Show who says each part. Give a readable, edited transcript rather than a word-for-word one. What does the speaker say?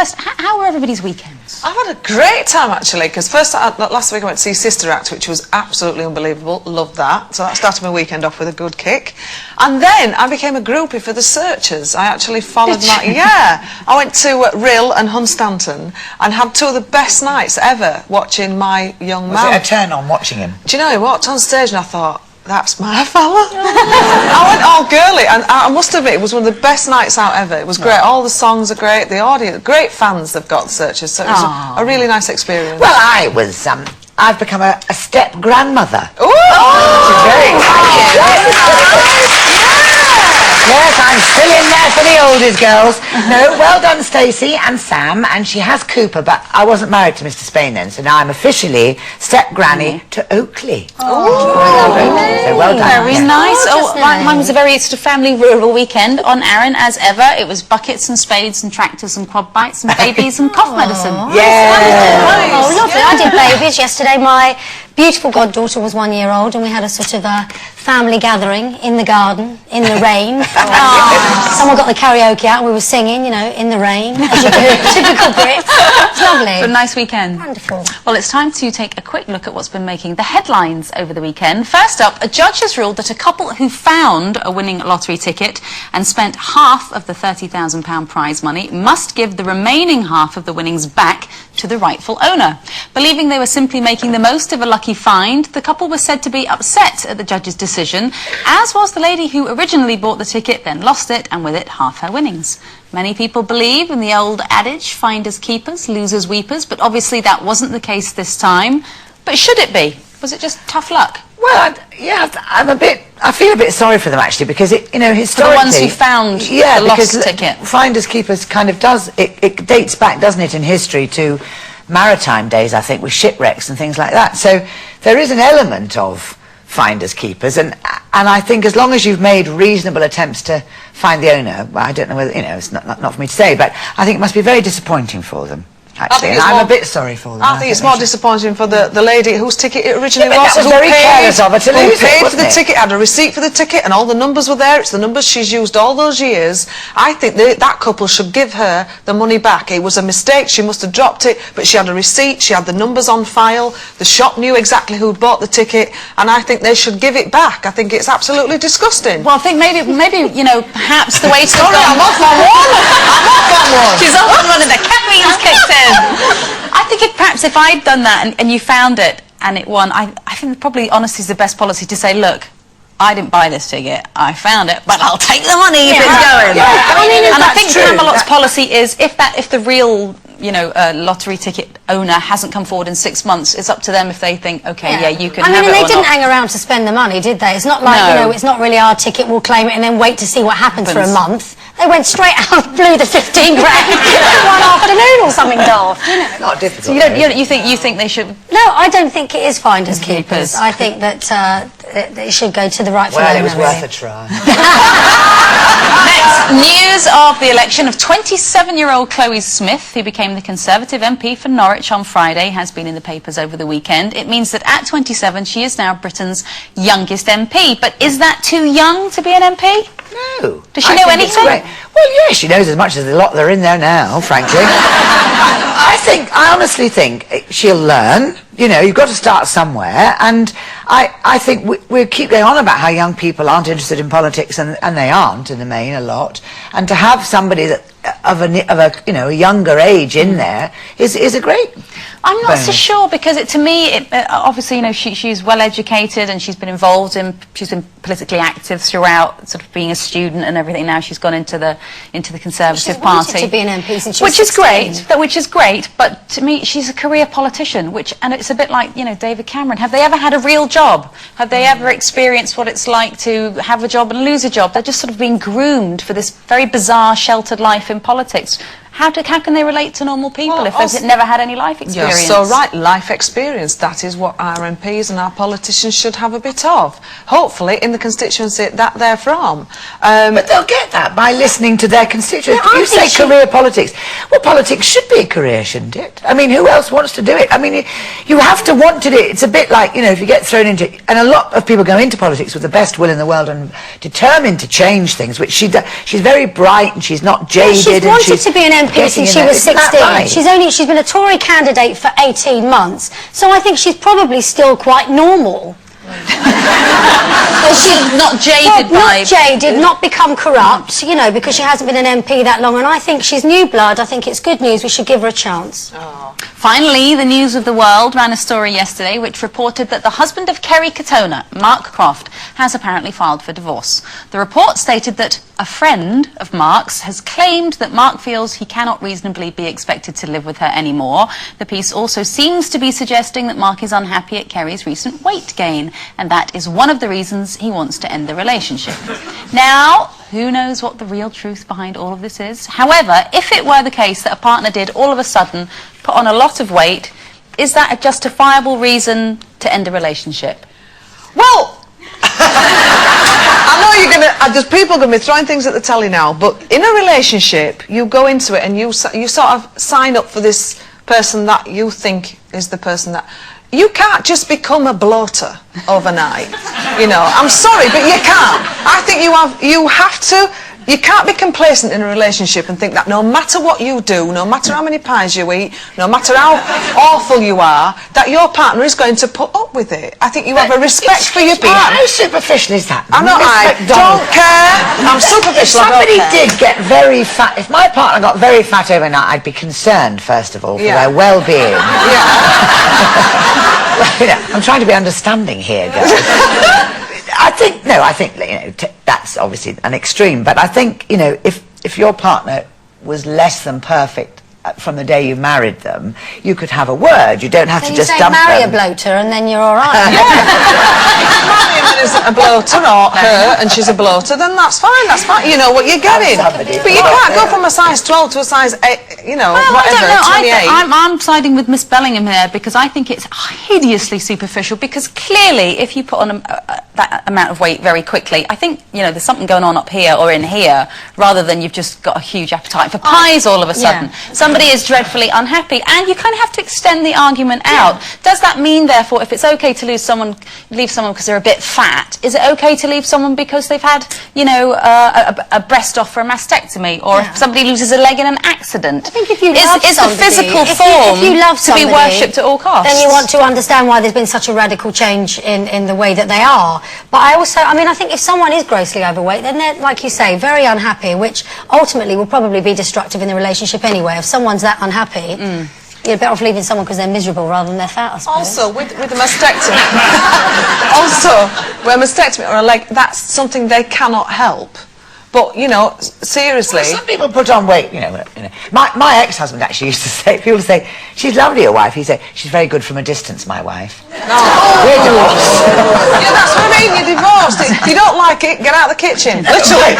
Speaker 1: First, how were everybody's weekends?
Speaker 2: I've had a great time, actually, because first, last week I went to see Sister Act, which was absolutely unbelievable. Loved that. So that started my weekend off with a good kick. And then I became a groupie for the Searchers. I actually followed that. Yeah. I went to Rill and Hunstanton and had two of the best nights ever watching my young man.
Speaker 3: Was it a turn on watching him?
Speaker 2: Do you know, I walked on stage and I thought, that's my fella. I went all girly, and I must admit, it was one of the best nights out ever. It was great. All the songs are great. The audience, great fans they've got, the Searchers. So it was a really nice experience.
Speaker 3: Well, I've become a step grandmother.
Speaker 2: Ooh!
Speaker 3: Which is very exciting. Yes, I'm still in there for the oldies girls. No, well done, Stacey and Sam, and she has Cooper, but I wasn't married to Mr. Spain then, so now I'm officially step granny to Oakley.
Speaker 1: Oh,
Speaker 3: so well done.
Speaker 1: Very nice. Oh, mine was a very sort of family rural weekend on Aaron, as ever. It was buckets and spades and tractors and quad bikes and babies and cough medicine.
Speaker 3: Yeah.
Speaker 4: Oh, lovely. I did babies yesterday. My beautiful goddaughter was 1 year old, and we had a sort of a family gathering in the garden, in the rain. Someone got the karaoke out and we were singing, you know, in the rain, as you do. Typical Brits. It's lovely.
Speaker 1: A nice weekend.
Speaker 4: Wonderful.
Speaker 1: Well, it's time to take a quick look at what's been making the headlines over the weekend. First up, a judge has ruled that a couple who found a winning lottery ticket and spent half of the £30,000 prize money must give the remaining half of the winnings back to the rightful owner. Believing they were simply making the most of a lucky find, the couple was said to be upset at the judge's decision, as was the lady who originally bought the ticket, then lost it, and with it half her winnings. Many people believe in the old adage, finders keepers, losers weepers, but obviously that wasn't the case this time. But should it be? Was it just tough luck?
Speaker 3: Well, I feel a bit sorry for them, actually, because it, you know, historically,
Speaker 1: for the ones who found the lost ticket.
Speaker 3: Finders keepers kind of it dates back, doesn't it, in history to maritime days, I think, with shipwrecks and things like that. So there is an element of finders keepers, and I think as long as you've made reasonable attempts to find the owner, well, I don't know whether, you know, it's not for me to say, but I think it must be very disappointing for them. Actually, and I'm a bit sorry for them.
Speaker 2: I think it's more disappointing for the lady whose ticket it originally was.
Speaker 3: That was very careless of her to lose it,
Speaker 2: paid for the ticket, had a receipt for the ticket, and all the numbers were there. It's the numbers she's used all those years. I think that couple should give her the money back. It was a mistake. She must have dropped it, but she had a receipt. She had the numbers on file. The shop knew exactly who'd bought the ticket, and I think they should give it back. I think it's absolutely disgusting.
Speaker 1: Well, I think maybe you know, perhaps the way to
Speaker 2: Sorry, I'm off on one. I'm off on one.
Speaker 1: She's off on one and the caffeine's kicked in. I think if I'd done that and you found it and it won, I think probably honesty is the best policy to say, look, I didn't buy this ticket, I found it, but I'll take the money if it's going.
Speaker 3: Yeah,
Speaker 1: and I think Camelot's policy is if the real, you know, lottery ticket owner hasn't come forward in 6 months, it's up to them if they think, okay, yeah, you can have it.
Speaker 4: I mean, they didn't hang around to spend the money, did they? It's not like, you know, it's not really our ticket, we'll claim it and then wait to see what happens for a month. They went straight out and blew the 15 grand in one afternoon or something daft, you know.
Speaker 3: Not difficult.
Speaker 1: So you think they should?
Speaker 4: No, I don't think it is finders keepers. I think that it should go to the rightful owner.
Speaker 3: Well, it was worth a try.
Speaker 1: Next, news of the election of 27-year-old Chloe Smith, who became the Conservative MP for Norwich on Friday, has been in the papers over the weekend. It means that at 27, she is now Britain's youngest MP. But is that too young to be an MP?
Speaker 3: No.
Speaker 1: Does she know anything?
Speaker 3: Well, yeah, she knows as much as the lot that are in there now, frankly. I honestly think she'll learn. You know, you've got to start somewhere, and I think we keep going on about how young people aren't interested in politics, and they aren't in the main a lot. And to have somebody that of a you know, a younger age in there is a great.
Speaker 1: I'm not so sure, because to me, obviously, you know, she's well educated and she's been involved in, she's been politically active throughout, sort of being a student and everything. Now she's gone into the Conservative Party,
Speaker 4: to be an MP since she
Speaker 1: which
Speaker 4: was
Speaker 1: is
Speaker 4: 16.
Speaker 1: which is great. But to me, she's a career politician, and it's a bit like, you know, David Cameron. Have they ever had a real job? Have they ever experienced what it's like to have a job and lose a job? They're just sort of being groomed for this very bizarre, sheltered life in politics. How can they relate to normal people if they've never had any life experience?
Speaker 2: You're so right, life experience. That is what our MPs and our politicians should have a bit of. Hopefully, in the constituency that they're from.
Speaker 3: But they'll get that by listening to their constituents. Yeah, you say career politics. Well, politics should be a career, shouldn't it? I mean, who else wants to do it? I mean, you have to want to do it. It's a bit like, you know, if you get thrown into and a lot of people go into politics with the best will in the world and determined to change things, which she's very bright and she's not jaded.
Speaker 4: She's wanted to be an MP since she was 16.
Speaker 3: Right?
Speaker 4: She's been a Tory candidate for 18 months, so I think she's probably still quite normal.
Speaker 1: Well, she's not jaded
Speaker 4: Not jaded, not become corrupt, you know, because she hasn't been an MP that long, and I think she's new blood. I think it's good news. We should give her a chance.
Speaker 2: Oh.
Speaker 1: Finally, the News of the World ran a story yesterday which reported that the husband of Kerry Katona, Mark Croft, has apparently filed for divorce. The report stated that a friend of Mark's has claimed that Mark feels he cannot reasonably be expected to live with her anymore. The piece also seems to be suggesting that Mark is unhappy at Kerry's recent weight gain, and that is one of the reasons he wants to end the relationship. Now, who knows what the real truth behind all of this is? However, if it were the case that a partner did all of a sudden put on a lot of weight, is that a justifiable reason to end a relationship?
Speaker 2: Well, I know you're gonna. There's people gonna be throwing things at the telly now, but in a relationship, you go into it and you sort of sign up for this person that you think is the person that. You can't just become a bloater overnight. You know, I'm sorry, but you can't. I think you have to. You can't be complacent in a relationship and think that no matter what you do, no matter how many pies you eat, no matter how awful you are, that your partner is going to put up with it. I think you have a respect for your partner.
Speaker 3: How superficial is that?
Speaker 2: I know, I don't care. I'm superficial.
Speaker 3: If somebody did get very fat, if my partner got very fat overnight, I'd be concerned, first of all, for their well-being.
Speaker 2: Yeah.
Speaker 3: You know, I'm trying to be understanding here, guys. I think you know, that's obviously an extreme, but I think, you know, if your partner was less than perfect from the day you married them, you could have a word. You don't have to just dump them.
Speaker 4: Marry a bloater and then you're all right.
Speaker 2: Marry him is a bloater or her and she's a bloater, then that's fine. That's fine. You know what you're getting. But you can't go from a size 12 to a size 8. You know,
Speaker 1: well,
Speaker 2: whatever.
Speaker 1: I don't know.
Speaker 2: 28.
Speaker 1: I'm siding with Miss Bellingham here because I think it's hideously superficial. Because clearly, if you put on that amount of weight very quickly, I think, you know, there's something going on up here or in here, rather than you've just got a huge appetite for pies all of a sudden.
Speaker 4: Yeah.
Speaker 1: Somebody is dreadfully unhappy, and you kind of have to extend the argument out. Does that mean, therefore, if it's okay to leave someone because they're a bit fat, is it okay to leave someone because they've had, you know, a breast off for a mastectomy, or if somebody loses a leg in an accident?
Speaker 4: I think if you love
Speaker 1: is
Speaker 4: somebody,
Speaker 1: the physical form
Speaker 4: if you love
Speaker 1: to be
Speaker 4: somebody,
Speaker 1: worshipped at all costs?
Speaker 4: Then you want to understand why there's been such a radical change in the way that they are. But I think if someone is grossly overweight, then they're, like you say, very unhappy, which ultimately will probably be destructive in the relationship anyway. If someone's that unhappy, you're better off leaving someone because they're miserable rather than they're fat, I suppose.
Speaker 2: Also, with a mastectomy, with a mastectomy or a leg, that's something they cannot help. But, you know, seriously...
Speaker 3: Well, some people put on weight, you know. My ex-husband actually used to say, people say, she's lovely, your wife. He'd say, she's very good from a distance, my wife.
Speaker 2: Oh.
Speaker 3: We're divorced.
Speaker 2: Yeah, that's what I mean, you're divorced. If you don't like it, get out of the kitchen. Literally.